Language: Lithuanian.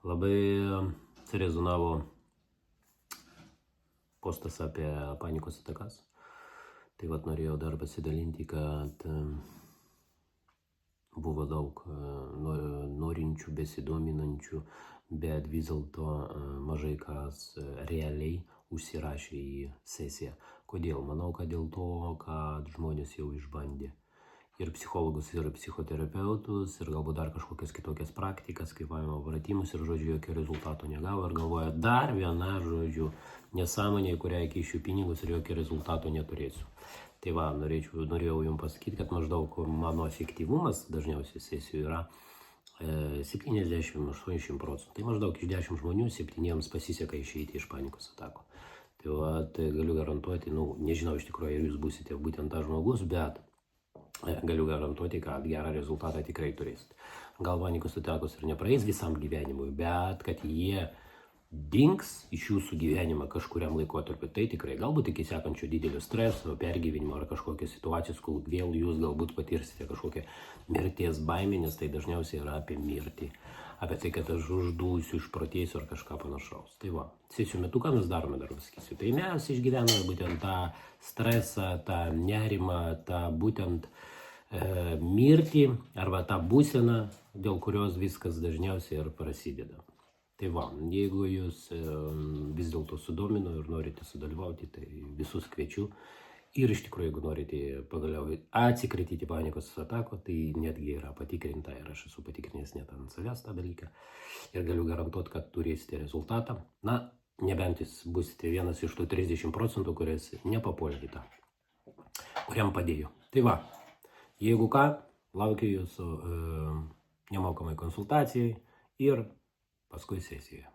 Labai surezonavo postas apie panikos atakas. Tai vat norėjau dar pasidalinti, kad buvo daug norinčių, besidominančių, bet vis dėlto mažai kas realiai užsirašė į sesiją. Kodėl? Manau, kad dėl to, kad žmonės jau išbandė ir psichologus, ir psichoterapeutus, ir galbūt dar kažkokias kitokias praktikas, kvėpavimo pratimus, ir žodžiu jokio rezultato negavo, ir galvoja dar viena, žodžiu, nesąmonė, kurią įkišiu pinigus ir jokio rezultato neturėsiu. Tai va, norėjau jums pasakyti, kad maždaug mano efektyvumas dažniausiai sesijų yra 70-80%. Tai maždaug iš 10 žmonių 7 pasiseka išeiti iš panikos atako. Tai va, tai galiu garantuoti, nežinau iš tikrųjų, ar jūs būsite būtent tas žmogus, bet galiu garantuoti, kad gerą rezultatą tikrai turėsit. Gal panikos atakos ir nepraeis visam gyvenimui, bet kad jie dings iš jūsų gyvenimą kažkuriam laikotarpiu, tai tikrai. Galbūt iki sekančio didelio streso, pergyvenimo ar kažkokios situacijos, kol vėl jūs galbūt patirsite kažkokią mirties baimę, nes tai dažniausiai yra apie mirtį. Apie tai, kad aš uždūsiu, išprotėsiu ar kažką panašaus. Tai va, sesijų metu ką mes darome, dar pasakysiu. Tai mes išgyvename būtent tą stresą, tą nerimą, tą būtent mirtį arba tą būseną, dėl kurios viskas dažniausiai ir prasideda. Tai va, jeigu jūs vis dėlto sudomino ir norite sudalyvauti, tai visus kviečiu. Ir iš tikrųjų, jeigu norite pagaliau atsikratyti panikos atako, tai netgi yra patikrinta ir aš esu patikrinęs net ant savęs tą dalyką. Ir galiu garantuoti, kad turėsite rezultatą. Na, nebent jūs busite vienas iš tų 30%, kuris nepapuolė į tą, kuriam padėjo. Tai va, jeigu ką, laukiu jūsų nemokamai konsultacijai ir paskui sesijoje.